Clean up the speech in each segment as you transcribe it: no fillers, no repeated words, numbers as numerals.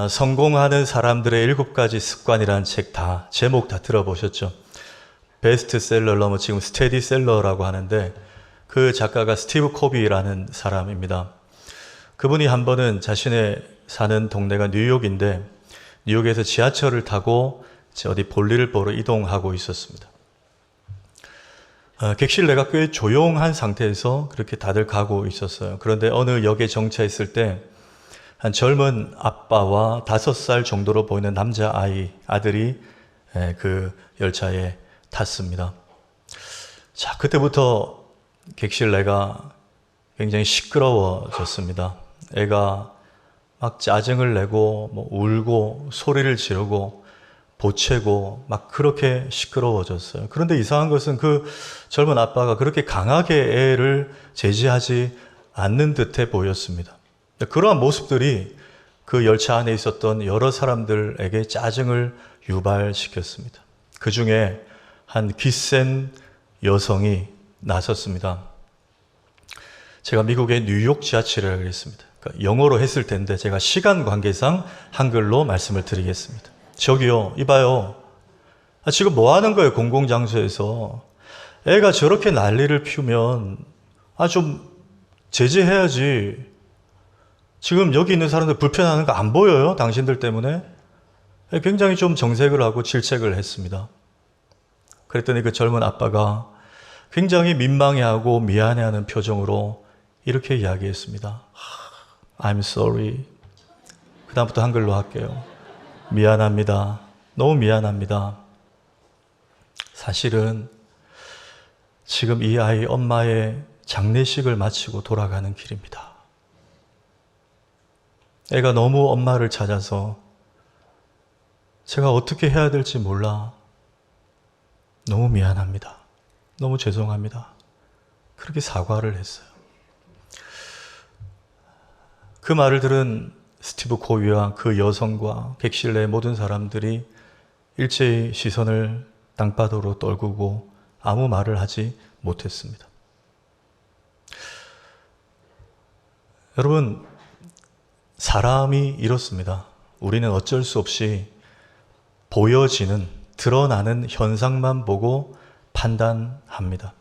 성공하는 사람들의 7가지 습관이라는 책 제목 다 들어보셨죠? 베스트셀러 넘어 지금 스테디셀러라고 하는데 그 작가가 스티브 코비라는 사람입니다. 그분이 한 번은 자신의 사는 동네가 뉴욕인데 뉴욕에서 지하철을 타고 어디 볼일을 보러 이동하고 있었습니다. 객실 내가 꽤 조용한 상태에서 그렇게 다들 가고 있었어요. 그런데 어느 역에 정차했을 때 한 젊은 아빠와 5살 정도로 보이는 아들이 그 열차에 탔습니다. 자, 그때부터 객실 내가 굉장히 시끄러워졌습니다. 애가 막 짜증을 내고 울고 소리를 지르고 보채고 막 그렇게 시끄러워졌어요. 그런데 이상한 것은 그 젊은 아빠가 그렇게 강하게 애를 제지하지 않는 듯해 보였습니다. 그러한 모습들이 그 열차 안에 있었던 여러 사람들에게 짜증을 유발시켰습니다. 그 중에 한 기센 여성이 나섰습니다. 제가 미국의 뉴욕 지하철이라고 했습니다. 그러니까 영어로 했을 텐데 제가 시간 관계상 한글로 말씀을 드리겠습니다. 저기요, 이봐요. 지금 뭐 하는 거예요, 공공장소에서. 애가 저렇게 난리를 피우면 좀 제재해야지. 지금 여기 있는 사람들 불편해하는 거 안 보여요? 당신들 때문에? 굉장히 좀 정색을 하고 질책을 했습니다. 그랬더니 그 젊은 아빠가 굉장히 민망해하고 미안해하는 표정으로 이렇게 이야기했습니다. I'm sorry. 그 다음부터 한글로 할게요. 미안합니다. 너무 미안합니다. 사실은 지금 이 아이 엄마의 장례식을 마치고 돌아가는 길입니다. 애가 너무 엄마를 찾아서 제가 어떻게 해야 될지 몰라. 너무 미안합니다. 너무 죄송합니다. 그렇게 사과를 했어요. 그 말을 들은 스티브 코비와 그 여성과 객실 내 모든 사람들이 일제히 시선을 땅바닥으로 떨구고 아무 말을 하지 못했습니다. 여러분, 사람이 이렇습니다. 우리는 어쩔 수 없이 보여지는, 드러나는 현상만 보고 판단합니다.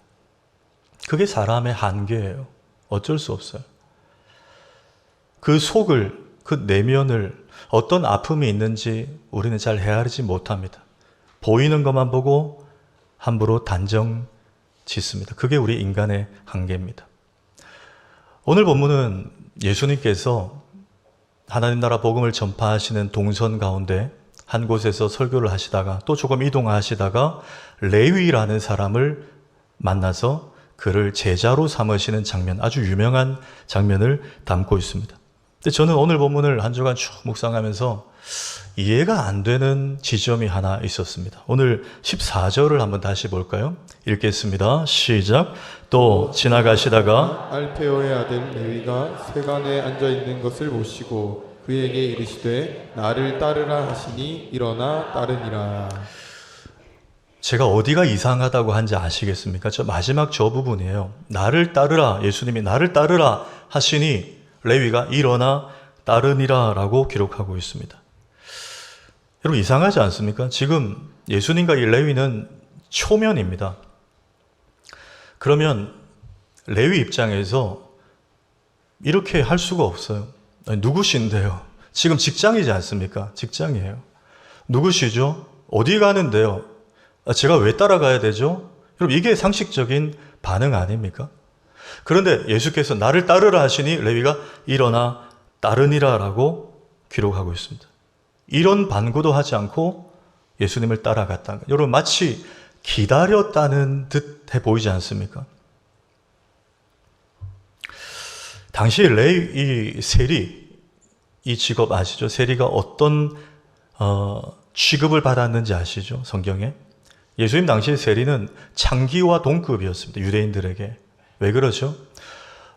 그게 사람의 한계예요. 어쩔 수 없어요. 그 속을, 그 내면을 어떤 아픔이 있는지 우리는 잘 헤아리지 못합니다. 보이는 것만 보고 함부로 단정 짓습니다. 그게 우리 인간의 한계입니다. 오늘 본문은 예수님께서 하나님 나라 복음을 전파하시는 동선 가운데 한 곳에서 설교를 하시다가 또 조금 이동하시다가 레위라는 사람을 만나서 그를 제자로 삼으시는 장면, 아주 유명한 장면을 담고 있습니다. 근데 저는 오늘 본문을 한 주간 쭉 묵상하면서 이해가 안 되는 지점이 하나 있었습니다. 오늘 14절을 한번 다시 볼까요? 읽겠습니다. 시작. 또 지나가시다가 알페오의 아들 레위가 세간에 앉아있는 것을 보시고 그에게 이르시되 나를 따르라 하시니 일어나 따르니라. 제가 어디가 이상하다고 한지 아시겠습니까? 마지막 저 부분이에요. 나를 따르라, 예수님이 나를 따르라 하시니 레위가 일어나 따르니라 라고 기록하고 있습니다. 여러분, 이상하지 않습니까? 지금 예수님과 이 레위는 초면입니다. 그러면 레위 입장에서 이렇게 할 수가 없어요. 아니, 누구신데요? 지금 직장이지 않습니까? 직장이에요. 누구시죠? 어디 가는데요? 제가 왜 따라가야 되죠? 여러분, 이게 상식적인 반응 아닙니까? 그런데 예수께서 나를 따르라 하시니 레위가 일어나 따르니라 라고 기록하고 있습니다. 이런 반구도 하지 않고 예수님을 따라갔다는 거예요. 여러분, 마치 기다렸다는 듯 해 보이지 않습니까? 당시 레위 세리, 이 직업 아시죠? 세리가 어떤 취급을 받았는지 아시죠? 성경에? 예수님 당시의 세리는 창기와 동급이었습니다. 유대인들에게. 왜 그러죠?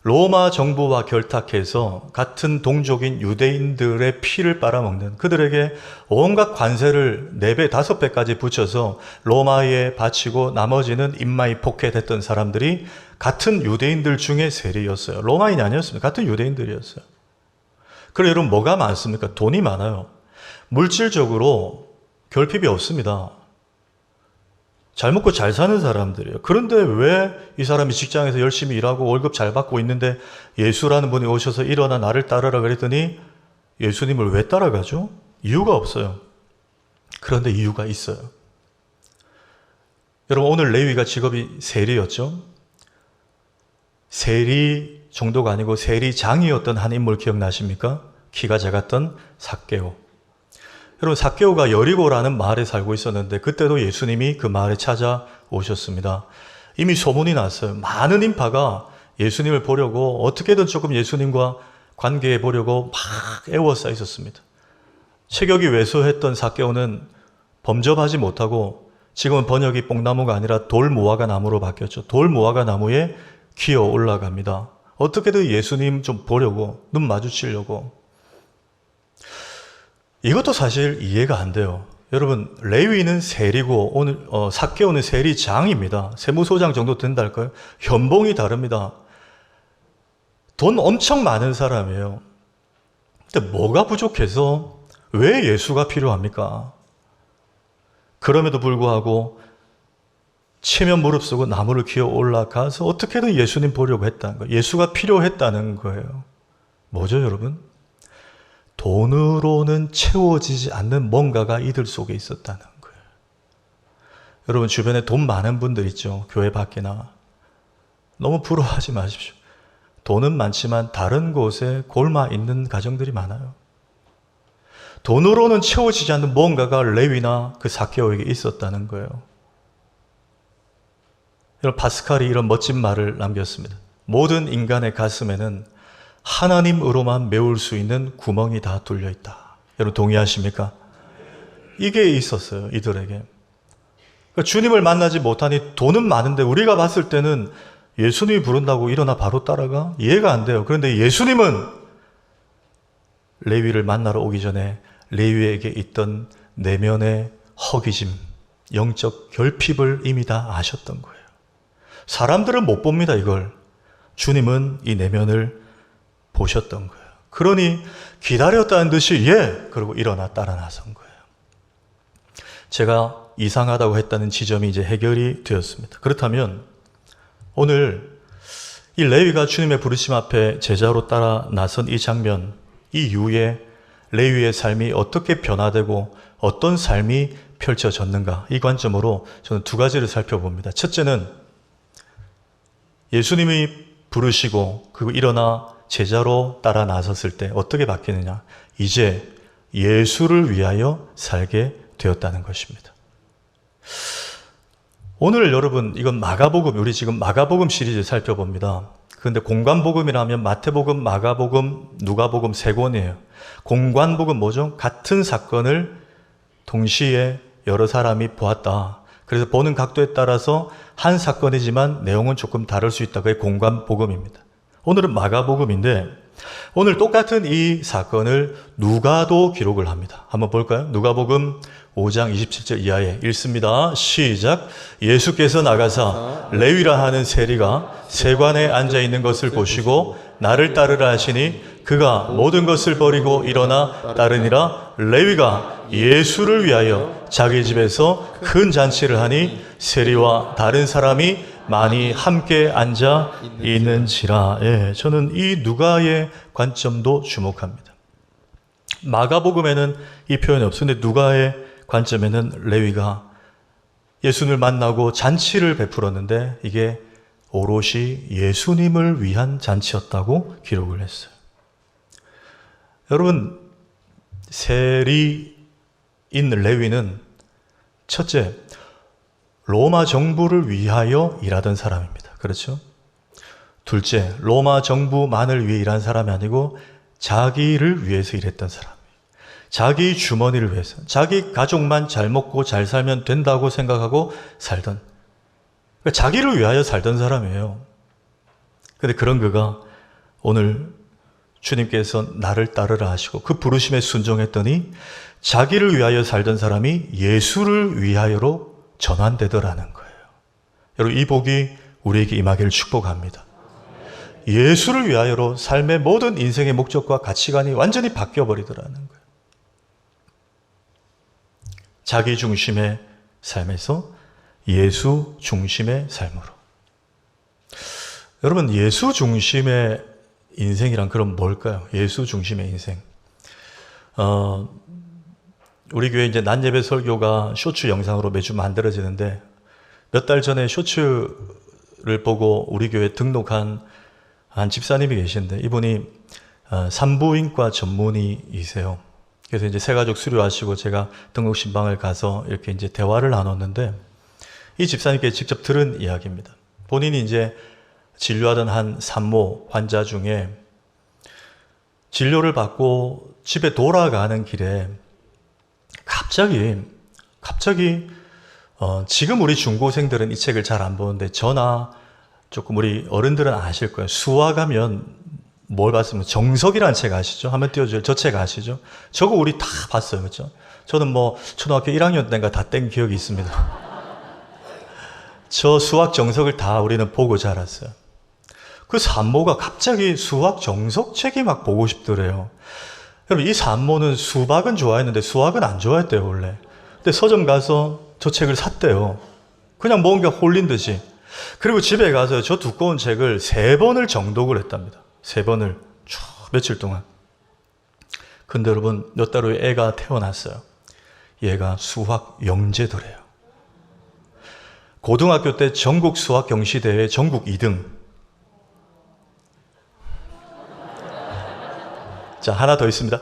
로마 정부와 결탁해서 같은 동족인 유대인들의 피를 빨아먹는, 그들에게 온갖 관세를 4배, 5배까지 붙여서 로마에 바치고 나머지는 임마이 포켓했던 사람들이 같은 유대인들 중에 세리였어요. 로마인이 아니었습니다. 같은 유대인들이었어요. 그래 여러분 뭐가 많습니까? 돈이 많아요. 물질적으로 결핍이 없습니다. 잘 먹고 잘 사는 사람들이에요. 그런데 왜 이 사람이 직장에서 열심히 일하고 월급 잘 받고 있는데 예수라는 분이 오셔서 일어나 나를 따르라 그랬더니 예수님을 왜 따라가죠? 이유가 없어요. 그런데 이유가 있어요. 여러분 오늘 레위가 직업이 세리였죠? 세리 정도가 아니고 세리장이었던 한 인물 기억나십니까? 키가 작았던 삭개오. 여러분 삭개오가 여리고라는 마을에 살고 있었는데 그때도 예수님이 그 마을에 찾아오셨습니다. 이미 소문이 났어요. 많은 인파가 예수님을 보려고 어떻게든 조금 예수님과 관계해 보려고 막 애워싸 있었습니다. 체격이 왜소했던 삭개오는 범접하지 못하고 지금은 번역이 뽕나무가 아니라 돌무화과 나무로 바뀌었죠. 돌무화과 나무에 기어 올라갑니다. 어떻게든 예수님 좀 보려고 눈 마주치려고. 이것도 사실 이해가 안 돼요. 여러분 레위는 세리고 오늘 삭개오는 세리장입니다. 세무소장 정도 된달까요? 연봉이 다릅니다. 돈 엄청 많은 사람이에요. 근데 뭐가 부족해서 왜 예수가 필요합니까? 그럼에도 불구하고 치면 무릅쓰고 나무를 기어 올라가서 어떻게든 예수님 보려고 했다는 거예요. 예수가 필요했다는 거예요. 뭐죠 여러분? 돈으로는 채워지지 않는 뭔가가 이들 속에 있었다는 거예요. 여러분 주변에 돈 많은 분들 있죠. 교회 밖이나. 너무 부러워하지 마십시오. 돈은 많지만 다른 곳에 골마 있는 가정들이 많아요. 돈으로는 채워지지 않는 뭔가가 레위나 그 삭개오에게 있었다는 거예요. 여러분 파스칼이 이런 멋진 말을 남겼습니다. 모든 인간의 가슴에는 하나님으로만 메울 수 있는 구멍이 다 뚫려 있다. 여러분 동의하십니까? 이게 있었어요. 이들에게. 그러니까 주님을 만나지 못하니 돈은 많은데 우리가 봤을 때는 예수님이 부른다고 일어나 바로 따라가? 이해가 안 돼요. 그런데 예수님은 레위를 만나러 오기 전에 레위에게 있던 내면의 허기짐, 영적 결핍을 이미 다 아셨던 거예요. 사람들은 못 봅니다, 이걸. 주님은 이 내면을 보셨던 거예요. 그러니 기다렸다는 듯이 그러고 일어나 따라 나선 거예요. 제가 이상하다고 했다는 지점이 이제 해결이 되었습니다. 그렇다면 오늘 이 레위가 주님의 부르심 앞에 제자로 따라 나선 이 장면, 이 이후에 레위의 삶이 어떻게 변화되고 어떤 삶이 펼쳐졌는가, 이 관점으로 저는 두 가지를 살펴봅니다. 첫째는 예수님이 부르시고 그리고 일어나 제자로 따라 나섰을 때 어떻게 바뀌느냐, 이제 예수를 위하여 살게 되었다는 것입니다. 오늘 여러분 이건 마가복음, 우리 지금 마가복음 시리즈 살펴봅니다. 그런데 공관복음이라면 마태복음, 마가복음, 누가복음 세 권이에요. 공관복음 뭐죠? 같은 사건을 동시에 여러 사람이 보았다. 그래서 보는 각도에 따라서 한 사건이지만 내용은 조금 다를 수 있다. 그게 공관복음입니다. 오늘은 마가복음인데 오늘 똑같은 이 사건을 누가도 기록을 합니다. 한번 볼까요? 누가복음 5장 27절 이하에 읽습니다. 시작. 예수께서 나가사 레위라 하는 세리가 세관에 앉아 있는 것을 보시고 나를 따르라 하시니 그가 모든 것을 버리고 일어나 따르니라. 레위가 예수를 위하여 자기 집에서 큰 잔치를 하니 세리와 다른 사람이 많이 함께 앉아 있는지라. 저는 이 누가의 관점도 주목합니다. 마가복음에는 이 표현이 없었는데 누가의 관점에는 레위가 예수님을 만나고 잔치를 베풀었는데 이게 오롯이 예수님을 위한 잔치였다고 기록을 했어요. 여러분, 세리인 레위는 첫째, 로마 정부를 위하여 일하던 사람입니다. 그렇죠? 둘째, 로마 정부만을 위해 일한 사람이 아니고 자기를 위해서 일했던 사람이에요. 자기 주머니를 위해서, 자기 가족만 잘 먹고 잘 살면 된다고 생각하고 살던, 그러니까 자기를 위하여 살던 사람이에요. 그런데 그런 그가 오늘 주님께서 나를 따르라 하시고 그 부르심에 순종했더니 자기를 위하여 살던 사람이 예수를 위하여로 전환되더라는 거예요. 여러분, 이 복이 우리에게 임하기를 축복합니다. 예수를 위하여로 삶의 모든 인생의 목적과 가치관이 완전히 바뀌어버리더라는 거예요. 자기 중심의 삶에서 예수 중심의 삶으로. 여러분, 예수 중심의 인생이란 그럼 뭘까요? 예수 중심의 인생. 우리 교회 이제 낮예배 설교가 쇼츠 영상으로 매주 만들어지는데 몇 달 전에 쇼츠를 보고 우리 교회 등록한 한 집사님이 계신데 이분이 산부인과 전문의이세요. 그래서 이제 새가족 수료하시고 제가 등록 신방을 가서 이렇게 이제 대화를 나눴는데 이 집사님께 직접 들은 이야기입니다. 본인이 이제 진료하던 한 산모 환자 중에 진료를 받고 집에 돌아가는 길에 갑자기 지금 우리 중고생들은 이 책을 잘 안 보는데 저나 조금 우리 어른들은 아실 거예요. 수학하면 뭘 봤으면 정석이라는 책 아시죠? 한번 띄워줘요. 저 책 아시죠? 저거 우리 다 봤어요. 그렇죠? 저는 뭐 초등학교 1학년 때인가 다 뗀 기억이 있습니다. 저 수학 정석을 다 우리는 보고 자랐어요. 그 산모가 갑자기 수학 정석 책이 막 보고 싶더래요. 여러분, 이 산모는 수박은 좋아했는데 수학은 안 좋아했대요, 원래. 근데 서점 가서 저 책을 샀대요. 그냥 뭔가 홀린 듯이. 그리고 집에 가서 저 두꺼운 책을 3번을 정독을 했답니다. 3번을 쭉 며칠 동안. 근데 여러분, 몇 달 후에 애가 태어났어요. 얘가 수학 영재더래요. 고등학교 때 전국 수학 경시대회 전국 2등. 자, 하나 더 있습니다.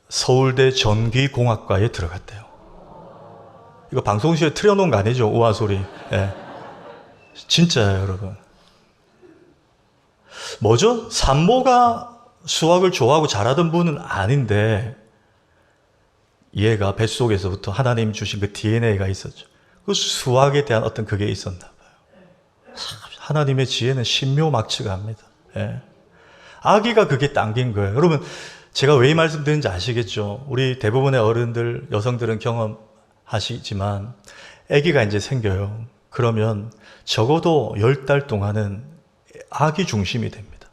서울대 전기공학과에 들어갔대요. 이거 방송실에 틀어놓은 거 아니죠? 우아소리. 예. 진짜예요, 여러분. 뭐죠? 산모가 수학을 좋아하고 잘하던 분은 아닌데 얘가 뱃속에서부터 하나님 주신 그 DNA가 있었죠. 그 수학에 대한 어떤 그게 있었나 봐요. 하나님의 지혜는 신묘막측합니다. 예. 아기가 그게 당긴 거예요. 여러분, 제가 왜 이 말씀 드리는지 아시겠죠? 우리 대부분의 어른들, 여성들은 경험하시지만 아기가 이제 생겨요. 그러면 적어도 10달 동안은 아기 중심이 됩니다.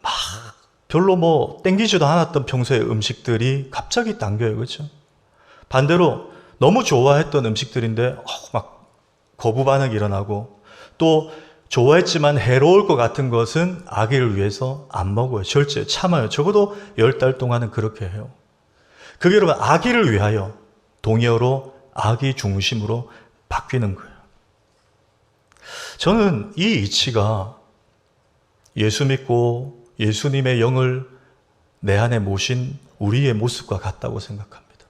막 별로 뭐 땡기지도 않았던 평소의 음식들이 갑자기 당겨요. 그렇죠? 반대로 너무 좋아했던 음식들인데 막 거부 반응이 일어나고 또 좋아했지만 해로울 것 같은 것은 아기를 위해서 안 먹어요. 절제, 참아요. 적어도 10달 동안은 그렇게 해요. 그게 여러분 아기를 위하여 동의어로 아기 중심으로 바뀌는 거예요. 저는 이 이치가 예수 믿고 예수님의 영을 내 안에 모신 우리의 모습과 같다고 생각합니다.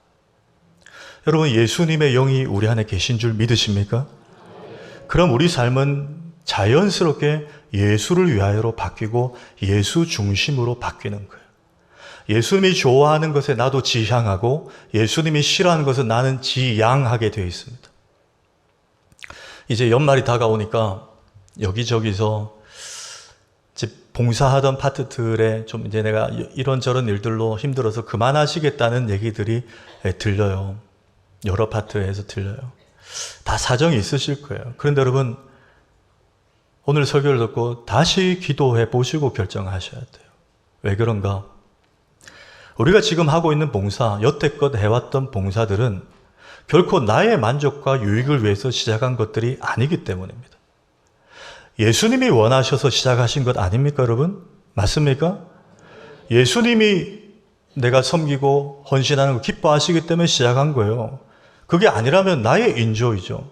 여러분, 예수님의 영이 우리 안에 계신 줄 믿으십니까? 그럼 우리 삶은 자연스럽게 예수를 위하여로 바뀌고 예수 중심으로 바뀌는 거예요. 예수님이 좋아하는 것에 나도 지향하고 예수님이 싫어하는 것은 나는 지양하게 되어 있습니다. 이제 연말이 다가오니까 여기저기서 이제 봉사하던 파트들에 좀 이제 내가 이런저런 일들로 힘들어서 그만하시겠다는 얘기들이 들려요. 여러 파트에서 들려요. 다 사정이 있으실 거예요. 그런데 여러분, 오늘 설교를 듣고 다시 기도해 보시고 결정하셔야 돼요. 왜 그런가? 우리가 지금 하고 있는 봉사, 여태껏 해왔던 봉사들은 결코 나의 만족과 유익을 위해서 시작한 것들이 아니기 때문입니다. 예수님이 원하셔서 시작하신 것 아닙니까, 여러분? 맞습니까? 예수님이 내가 섬기고 헌신하는 걸 기뻐하시기 때문에 시작한 거예요. 그게 아니라면 나의 인조이죠.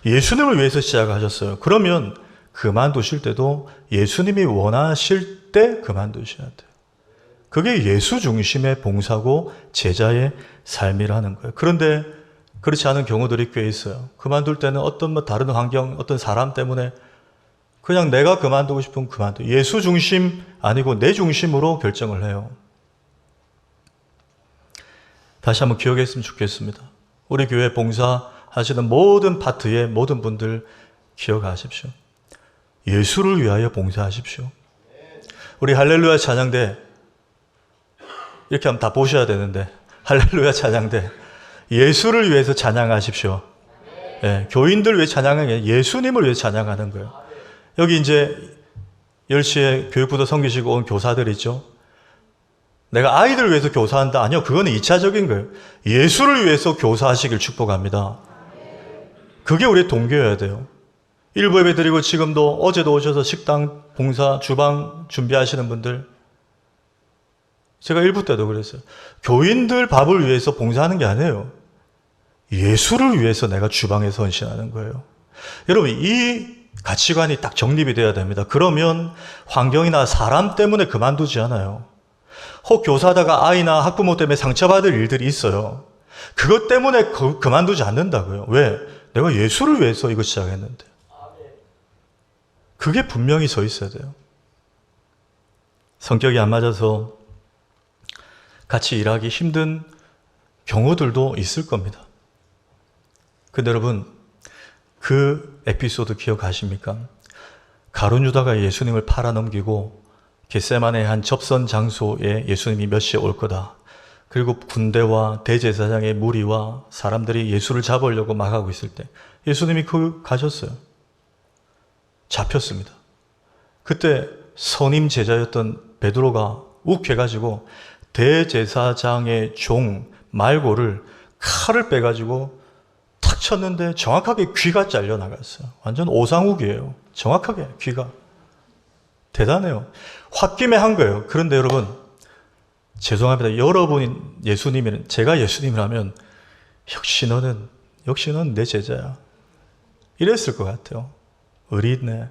예수님을 위해서 시작하셨어요. 그러면 그만두실 때도 예수님이 원하실 때 그만두셔야 돼요. 그게 예수 중심의 봉사고 제자의 삶이라는 거예요. 그런데 그렇지 않은 경우들이 꽤 있어요. 그만둘 때는 어떤 다른 환경, 어떤 사람 때문에 그냥 내가 그만두고 싶으면 그만둬. 예수 중심 아니고 내 중심으로 결정을 해요. 다시 한번 기억했으면 좋겠습니다. 우리 교회 봉사하시는 모든 파트의 모든 분들 기억하십시오. 예수를 위하여 봉사하십시오. 우리 할렐루야 찬양대 이렇게 하면 다 보셔야 되는데 할렐루야 찬양대 예수를 위해서 찬양하십시오. 예, 교인들 위해 찬양하는 게 예수님을 위해 찬양하는 거예요. 여기 이제 10시에 교육부도 섬기시고 온 교사들 있죠. 내가 아이들을 위해서 교사한다. 아니요. 그거는 2차적인 거예요. 예수를 위해서 교사하시길 축복합니다. 그게 우리의 동기여야 돼요. 일부 예배 드리고 지금도 어제도 오셔서 식당 봉사 주방 준비하시는 분들, 제가 일부 때도 그랬어요. 교인들 밥을 위해서 봉사하는 게 아니에요. 예수를 위해서 내가 주방에 헌신하는 거예요. 여러분, 이 가치관이 딱 정립이 돼야 됩니다. 그러면 환경이나 사람 때문에 그만두지 않아요. 혹 교사하다가 아이나 학부모 때문에 상처받을 일들이 있어요. 그것 때문에 그만두지 않는다고요. 왜? 내가 예수를 위해서 이거 시작했는데. 그게 분명히 서 있어야 돼요. 성격이 안 맞아서 같이 일하기 힘든 경우들도 있을 겁니다. 근데 여러분, 그 에피소드 기억하십니까? 가룟 유다가 예수님을 팔아넘기고 겟세마네 한 접선 장소에 예수님이 몇 시에 올 거다. 그리고 군대와 대제사장의 무리와 사람들이 예수를 잡으려고 막 하고 있을 때 예수님이 가셨어요. 잡혔습니다. 그때 선임 제자였던 베드로가 욱해가지고 대제사장의 종 말고를 칼을 빼가지고 탁 쳤는데 정확하게 귀가 잘려나갔어요. 완전 오상욱이에요. 정확하게 귀가. 대단해요. 홧김에 한 거예요. 그런데 여러분, 죄송합니다. 여러분이 예수님이면, 제가 예수님이라면 역시 너는 내 제자야. 이랬을 것 같아요. 의리있네.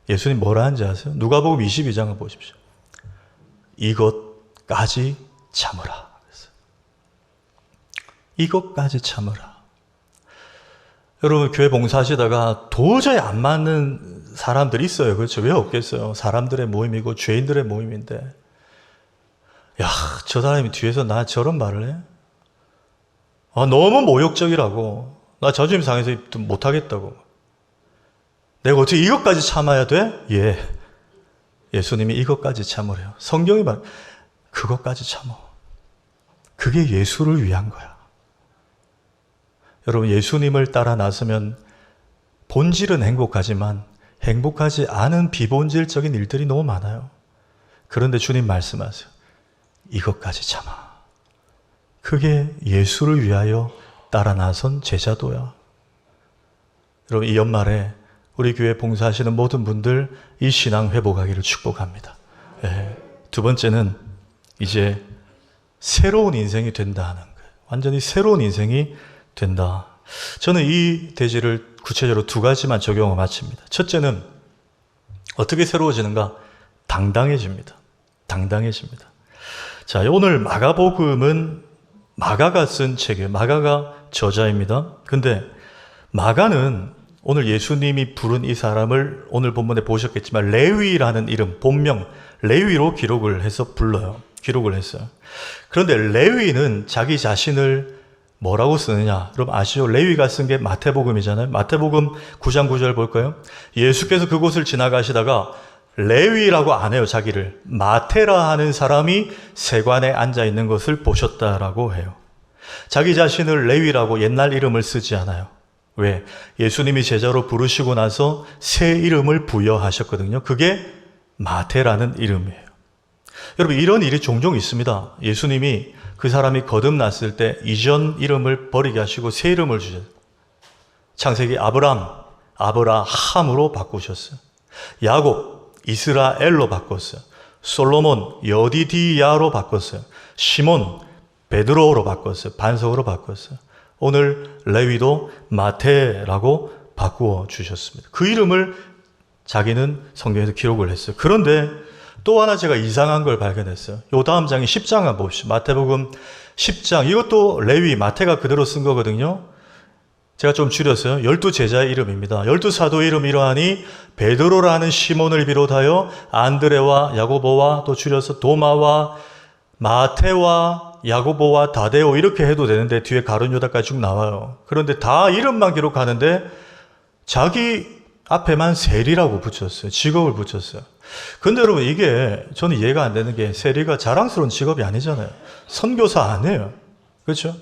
예수님 뭐라 하는지 아세요? 누가복음 22장을 보십시오. 이것까지 참으라. 이것까지 참으라. 여러분, 교회 봉사하시다가 도저히 안 맞는 사람들이 있어요. 그렇죠? 왜 없겠어요? 사람들의 모임이고 죄인들의 모임인데, 야, 저 사람이 뒤에서 나 저런 말을 해? 너무 모욕적이라고. 나 자존심 상해서 못하겠다고. 내가 어떻게 이것까지 참아야 돼? 예. 예수님이 이것까지 참으래요. 성경이 말, 그것까지 참어. 그게 예수를 위한 거야. 여러분, 예수님을 따라 나서면 본질은 행복하지만 행복하지 않은 비본질적인 일들이 너무 많아요. 그런데 주님 말씀하세요. 이것까지 참아. 그게 예수를 위하여 따라 나선 제자도야. 여러분, 이 연말에 우리 교회 봉사하시는 모든 분들 이 신앙 회복하기를 축복합니다. 두 번째는 이제 새로운 인생이 된다는 거예요. 완전히 새로운 인생이 된다. 저는 이 대지를 구체적으로 두 가지만 적용하고 마칩니다. 첫째는 어떻게 새로워지는가? 당당해집니다. 당당해집니다. 자, 오늘 마가복음은 마가가 쓴 책이에요. 마가가 저자입니다. 근데 마가는 오늘 예수님이 부른 이 사람을 오늘 본문에 보셨겠지만 레위라는 이름, 본명 레위로 기록을 해서 불러요. 기록을 했어요. 그런데 레위는 자기 자신을 뭐라고 쓰느냐? 여러분 아시죠? 레위가 쓴 게 마태복음이잖아요. 마태복음 9장 9절 볼까요? 예수께서 그곳을 지나가시다가 레위라고 안 해요. 자기를. 마태라 하는 사람이 세관에 앉아 있는 것을 보셨다라고 해요. 자기 자신을 레위라고 옛날 이름을 쓰지 않아요. 왜? 예수님이 제자로 부르시고 나서 새 이름을 부여하셨거든요. 그게 마태라는 이름이에요. 여러분, 이런 일이 종종 있습니다. 예수님이 그 사람이 거듭났을 때 이전 이름을 버리게 하시고 새 이름을 주셨어요. 창세기 아브라함으로 바꾸셨어요. 야곱, 이스라엘로 바꿨어요. 솔로몬, 여디디야로 바꿨어요. 시몬, 베드로로 바꿨어요. 반석으로 바꿨어요. 오늘 레위도 마태라고 바꾸어 주셨습니다. 그 이름을 자기는 성경에서 기록을 했어요. 그런데 또 하나 제가 이상한 걸 발견했어요. 요 다음 장이 10장 한번 봅시다. 마태복음 10장. 이것도 레위, 마태가 그대로 쓴 거거든요. 제가 좀 줄였어요. 12제자의 이름입니다. 12사도의 이름 이러하니 베드로라는 시몬을 비롯하여 안드레와 야고보와 또 줄여서 도마와 마태와 야고보와 다데오 이렇게 해도 되는데 뒤에 가룟 유다까지 쭉 나와요. 그런데 다 이름만 기록하는데 자기 앞에만 세리라고 붙였어요. 직업을 붙였어요. 근데 여러분 이게 저는 이해가 안 되는 게 세리가 자랑스러운 직업이 아니잖아요. 선교사 아니에요. 그렇죠?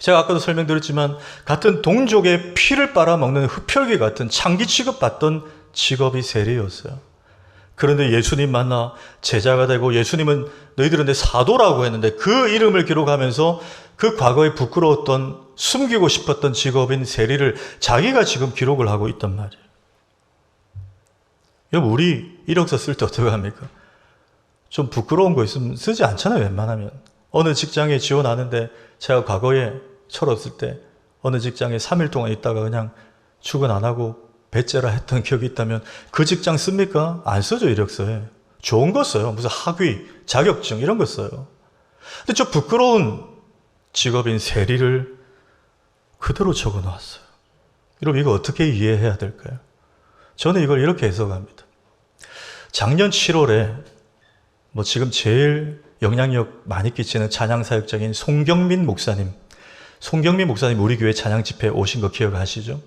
제가 아까도 설명드렸지만 같은 동족의 피를 빨아먹는 흡혈귀 같은 창기 취급받던 직업이 세리였어요. 그런데 예수님 만나 제자가 되고 예수님은 너희들은 내 사도라고 했는데 그 이름을 기록하면서 그 과거에 부끄러웠던 숨기고 싶었던 직업인 세리를 자기가 지금 기록을 하고 있단 말이에요. 여러분, 우리 이력서 쓸 때 어떻게 합니까? 좀 부끄러운 거 있으면 쓰지 않잖아요, 웬만하면. 어느 직장에 지원하는데 제가 과거에 철없을 때 어느 직장에 3일 동안 있다가 그냥 출근 안 하고 배째라 했던 기억이 있다면 그 직장 씁니까? 안 쓰죠, 이력서에. 좋은 거 써요. 무슨 학위, 자격증 이런 거 써요. 근데 저 부끄러운 직업인 세리를 그대로 적어 놓았어요. 여러분, 이거 어떻게 이해해야 될까요? 저는 이걸 이렇게 해석합니다. 작년 7월에 지금 제일 영향력 많이 끼치는 찬양사역장인 송경민 목사님 우리 교회 찬양 집회에 오신 거 기억하시죠?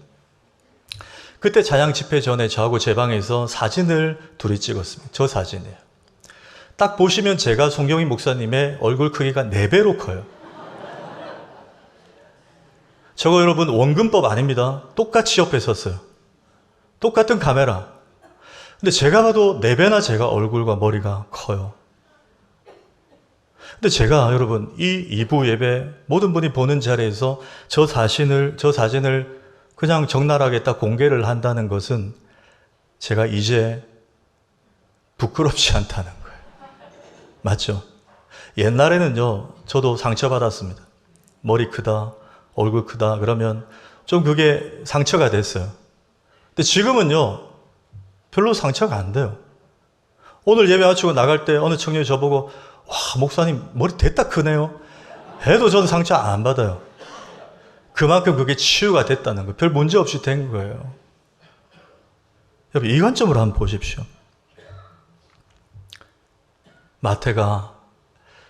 그때 찬양 집회 전에 저하고 제 방에서 사진을 둘이 찍었습니다. 저 사진이에요. 딱 보시면 제가 송경민 목사님의 얼굴 크기가 4배로 커요. 저거 여러분 원근법 아닙니다. 똑같이 옆에 섰어요. 똑같은 카메라. 근데 제가 봐도 4배나 제가 얼굴과 머리가 커요. 근데 제가 여러분 이 2부 예배 모든 분이 보는 자리에서 저 사진을 그냥 적나라하게 딱 공개를 한다는 것은 제가 이제 부끄럽지 않다는 거예요. 맞죠? 옛날에는요, 저도 상처받았습니다. 머리 크다, 얼굴 크다 그러면 좀 그게 상처가 됐어요. 근데 지금은요, 별로 상처가 안 돼요. 오늘 예배 마치고 나갈 때 어느 청년이 저보고 와, 목사님 머리 됐다 크네요 해도 저는 상처 안 받아요. 그만큼 그게 치유가 됐다는 거예요. 별 문제 없이 된 거예요. 여러분, 이 관점으로 한번 보십시오. 마태가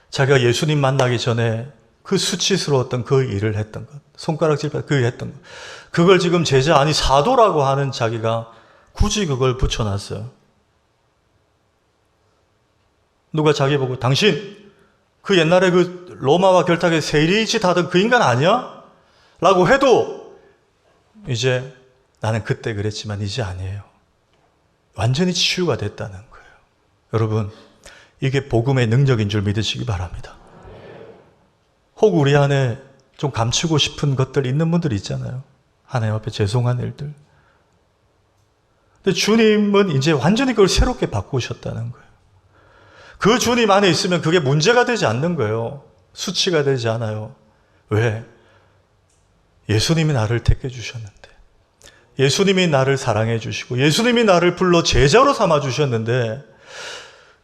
자기가 예수님 만나기 전에 그 수치스러웠던 그 일을 했던 것, 손가락질 그 일을 했던 것, 그걸 지금 제자 아니 사도라고 하는 자기가 굳이 그걸 붙여놨어요. 누가 자기 보고 당신 그 옛날에 그 로마와 결탁에 세리짓 하던 그 인간 아니야? 라고 해도 이제 나는 그때 그랬지만 이제 아니에요. 완전히 치유가 됐다는 거예요. 여러분, 이게 복음의 능력인 줄 믿으시기 바랍니다. 혹 우리 안에 좀 감추고 싶은 것들 있는 분들 있잖아요. 하나님 앞에 죄송한 일들. 근데 주님은 이제 완전히 그걸 새롭게 바꾸셨다는 거예요. 그 주님 안에 있으면 그게 문제가 되지 않는 거예요. 수치가 되지 않아요. 왜? 예수님이 나를 택해 주셨는데, 예수님이 나를 사랑해 주시고, 예수님이 나를 불러 제자로 삼아 주셨는데,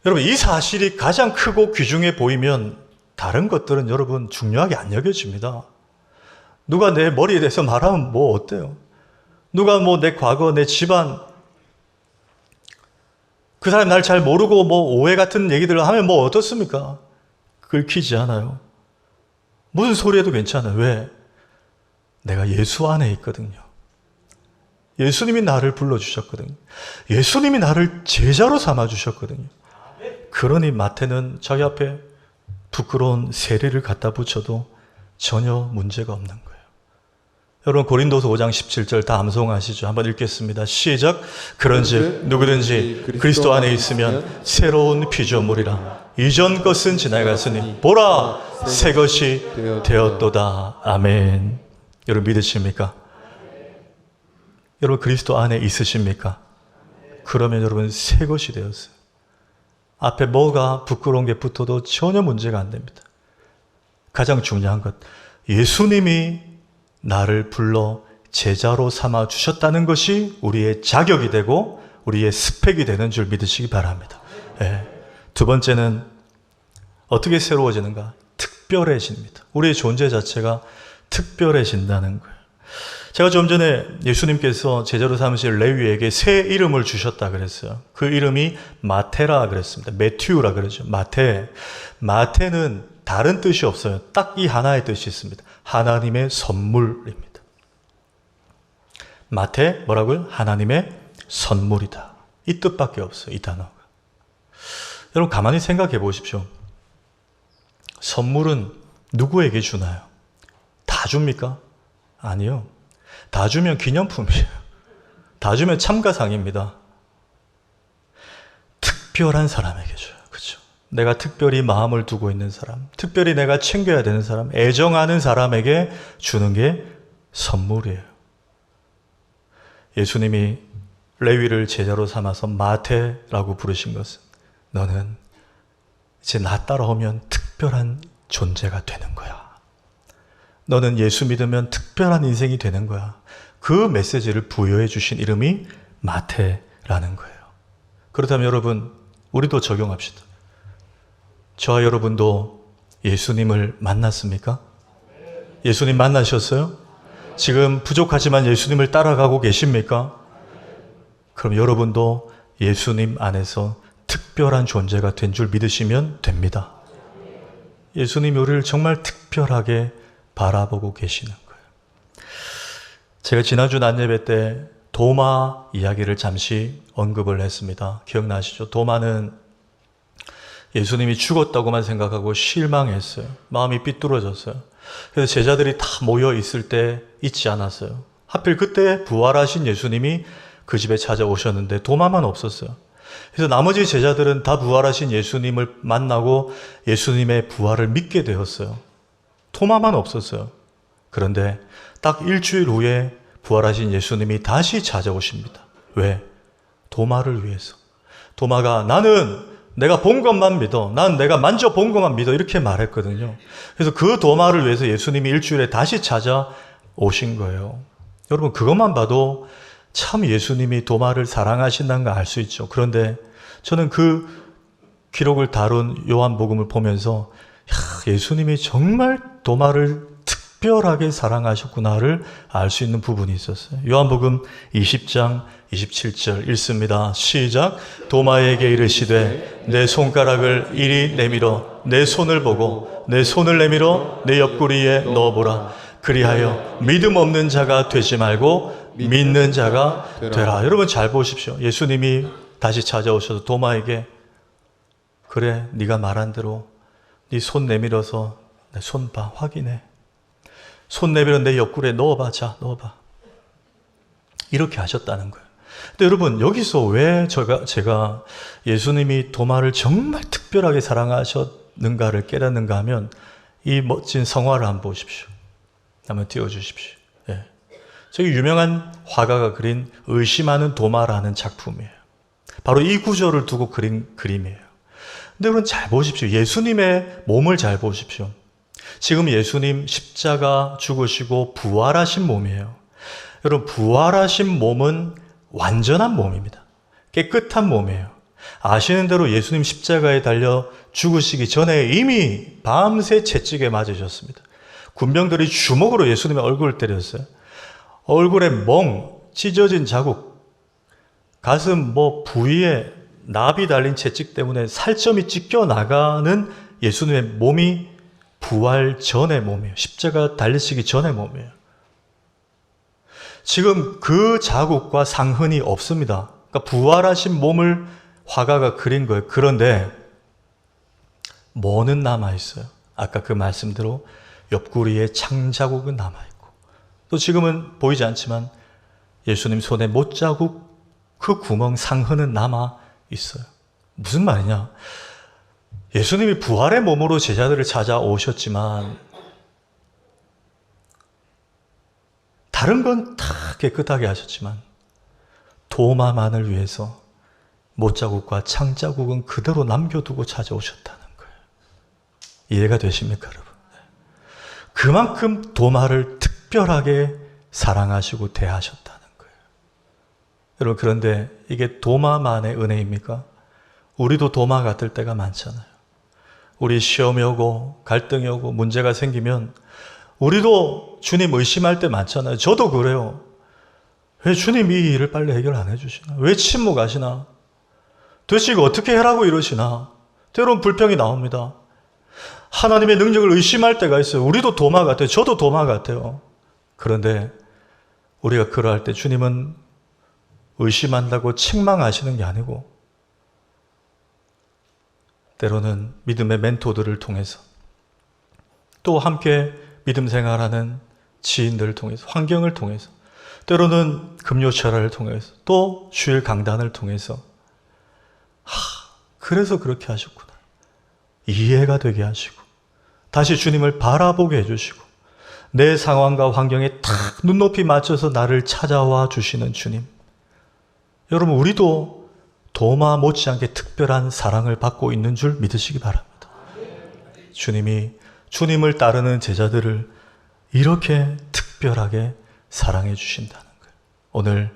여러분, 이 사실이 가장 크고 귀중해 보이면 다른 것들은 여러분 중요하게 안 여겨집니다. 누가 내 머리에 대해서 말하면 뭐 어때요? 누가 내 과거, 내 집안, 그 사람이 날 잘 모르고 오해 같은 얘기들을 하면 어떻습니까? 긁히지 않아요. 무슨 소리 해도 괜찮아요. 왜? 내가 예수 안에 있거든요. 예수님이 나를 불러주셨거든요. 예수님이 나를 제자로 삼아주셨거든요. 그러니 마태는 자기 앞에 부끄러운 세리를 갖다 붙여도 전혀 문제가 없는 거예요. 여러분, 고린도서 5장 17절 다 암송하시죠? 한번 읽겠습니다. 시작. 그런즉 누구든지 그리스도 안에 있으면 새로운 피조물이라. 이전 것은 지나갔으니 보라, 새 것이 되었도다. 아멘. 여러분, 믿으십니까? 여러분, 그리스도 안에 있으십니까? 그러면 여러분 새 것이 되었어요. 앞에 뭐가 부끄러운 게 붙어도 전혀 문제가 안 됩니다. 가장 중요한 것, 예수님이 나를 불러 제자로 삼아 주셨다는 것이 우리의 자격이 되고 우리의 스펙이 되는 줄 믿으시기 바랍니다. 네. 두 번째는 어떻게 새로워지는가? 특별해집니다. 우리의 존재 자체가 특별해진다는 거예요. 제가 좀 전에 예수님께서 제자로 삼으실 레위에게 새 이름을 주셨다 그랬어요. 그 이름이 마태라 그랬습니다. 매튜라 그러죠. 마태는 다른 뜻이 없어요. 딱 이 하나의 뜻이 있습니다. 하나님의 선물입니다. 마태 뭐라고요? 하나님의 선물이다. 이 뜻밖에 없어요. 이 단어가. 여러분, 가만히 생각해 보십시오. 선물은 누구에게 주나요? 다 다 줍니까? 아니요. 다 주면 기념품이에요. 다 주면 참가상입니다. 특별한 사람에게 줘요. 그렇죠? 내가 특별히 마음을 두고 있는 사람, 특별히 내가 챙겨야 되는 사람, 애정하는 사람에게 주는 게 선물이에요. 예수님이 레위를 제자로 삼아서 마태라고 부르신 것은 너는 이제 나 따라오면 특별한 존재가 되는 거야. 너는 예수 믿으면 특별한 인생이 되는 거야. 그 메시지를 부여해 주신 이름이 마태라는 거예요. 그렇다면 여러분, 우리도 적용합시다. 저와 여러분도 예수님을 만났습니까? 예수님 만나셨어요? 지금 부족하지만 예수님을 따라가고 계십니까? 그럼 여러분도 예수님 안에서 특별한 존재가 된 줄 믿으시면 됩니다. 예수님이 우리를 정말 특별하게 바라보고 계시는 거예요. 제가 지난주 낮예배 때 도마 이야기를 잠시 언급을 했습니다. 기억나시죠? 도마는 예수님이 죽었다고만 생각하고 실망했어요. 마음이 삐뚤어졌어요. 그래서 제자들이 다 모여 있을 때 잊지 않았어요. 하필 그때 부활하신 예수님이 그 집에 찾아오셨는데 도마만 없었어요. 그래서 나머지 제자들은 다 부활하신 예수님을 만나고 예수님의 부활을 믿게 되었어요. 토마만 없었어요. 그런데 딱 일주일 후에 부활하신 예수님이 다시 찾아오십니다. 왜? 도마를 위해서. 도마가 나는 내가 본 것만 믿어. 난 내가 만져본 것만 믿어. 이렇게 말했거든요. 그래서 그 도마를 위해서 예수님이 일주일에 다시 찾아오신 거예요. 여러분, 그것만 봐도 참 예수님이 도마를 사랑하신다는 걸 알 수 있죠. 그런데 저는 그 기록을 다룬 요한복음을 보면서 예수님이 정말 도마를 특별하게 사랑하셨구나를 알 수 있는 부분이 있었어요. 요한복음 20장 27절 읽습니다. 시작. 도마에게 이르시되 내 손가락을 이리 내밀어 내 손을 보고 내 손을 내밀어 내 옆구리에 넣어보라. 그리하여 믿음 없는 자가 되지 말고 믿는 자가 되라. 여러분 잘 보십시오. 예수님이 다시 찾아오셔서 도마에게 그래 네가 말한 대로 네 손 내밀어서 내 손 봐. 확인해. 손 내밀어 내 옆구리에 넣어봐. 자, 넣어봐. 이렇게 하셨다는 거예요. 근데 여러분 여기서 왜 제가 예수님이 도마를 정말 특별하게 사랑하셨는가를 깨닫는가 하면 이 멋진 성화를 한번 보십시오. 한번 띄워주십시오. 예. 저기 유명한 화가가 그린 의심하는 도마라는 작품이에요. 바로 이 구절을 두고 그린 그림이에요. 근데 여러분 잘 보십시오. 예수님의 몸을 잘 보십시오. 지금 예수님 십자가 죽으시고 부활하신 몸이에요. 여러분 부활하신 몸은 완전한 몸입니다. 깨끗한 몸이에요. 아시는 대로 예수님 십자가에 달려 죽으시기 전에 이미 밤새 채찍에 맞으셨습니다. 군병들이 주먹으로 예수님의 얼굴을 때렸어요. 얼굴에 멍, 찢어진 자국, 가슴 부위에 납이 달린 채찍 때문에 살점이 찢겨 나가는 예수님의 몸이 부활 전의 몸이에요. 십자가 달리시기 전의 몸이에요. 지금 그 자국과 상흔이 없습니다. 그러니까 부활하신 몸을 화가가 그린 거예요. 그런데 뭐는 남아있어요? 아까 그 말씀대로 옆구리에 창자국은 남아있고 또 지금은 보이지 않지만 예수님 손에 못자국 그 구멍 상흔은 남아있어요. 무슨 말이냐? 예수님이 부활의 몸으로 제자들을 찾아오셨지만 다른 건 다 깨끗하게 하셨지만 도마만을 위해서 못자국과 창자국은 그대로 남겨두고 찾아오셨다는 거예요. 이해가 되십니까, 여러분? 그만큼 도마를 특별하게 사랑하시고 대하셨다는 거예요. 여러분, 그런데 이게 도마만의 은혜입니까? 우리도 도마 같을 때가 많잖아요. 우리 시험이 오고 갈등이 오고 문제가 생기면 우리도 주님 의심할 때 많잖아요. 저도 그래요. 왜 주님 이 일을 빨리 해결 안 해주시나? 왜 침묵하시나? 도대체 이거 어떻게 해라고 이러시나? 때로는 불평이 나옵니다. 하나님의 능력을 의심할 때가 있어요. 우리도 도마 같아요. 저도 도마 같아요. 그런데 우리가 그러할 때 주님은 의심한다고 책망하시는 게 아니고 때로는 믿음의 멘토들을 통해서 또 함께 믿음 생활하는 지인들을 통해서, 환경을 통해서, 때로는 금요철화를 통해서, 또 주일 강단을 통해서 그래서 그렇게 하셨구나. 이해가 되게 하시고 다시 주님을 바라보게 해주시고 내 상황과 환경에 딱 눈높이 맞춰서 나를 찾아와 주시는 주님. 여러분, 우리도 도마 못지않게 특별한 사랑을 받고 있는 줄 믿으시기 바랍니다. 주님이 주님을 따르는 제자들을 이렇게 특별하게 사랑해 주신다는 거예요. 오늘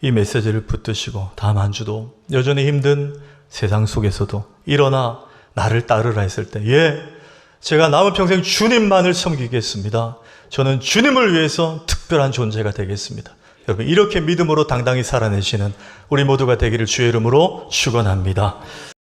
이 메시지를 붙드시고 다음 한 주도 여전히 힘든 세상 속에서도 일어나 나를 따르라 했을 때, 제가 남은 평생 주님만을 섬기겠습니다. 저는 주님을 위해서 특별한 존재가 되겠습니다. 여러분, 이렇게 믿음으로 당당히 살아내시는 우리 모두가 되기를 주의 이름으로 축원합니다.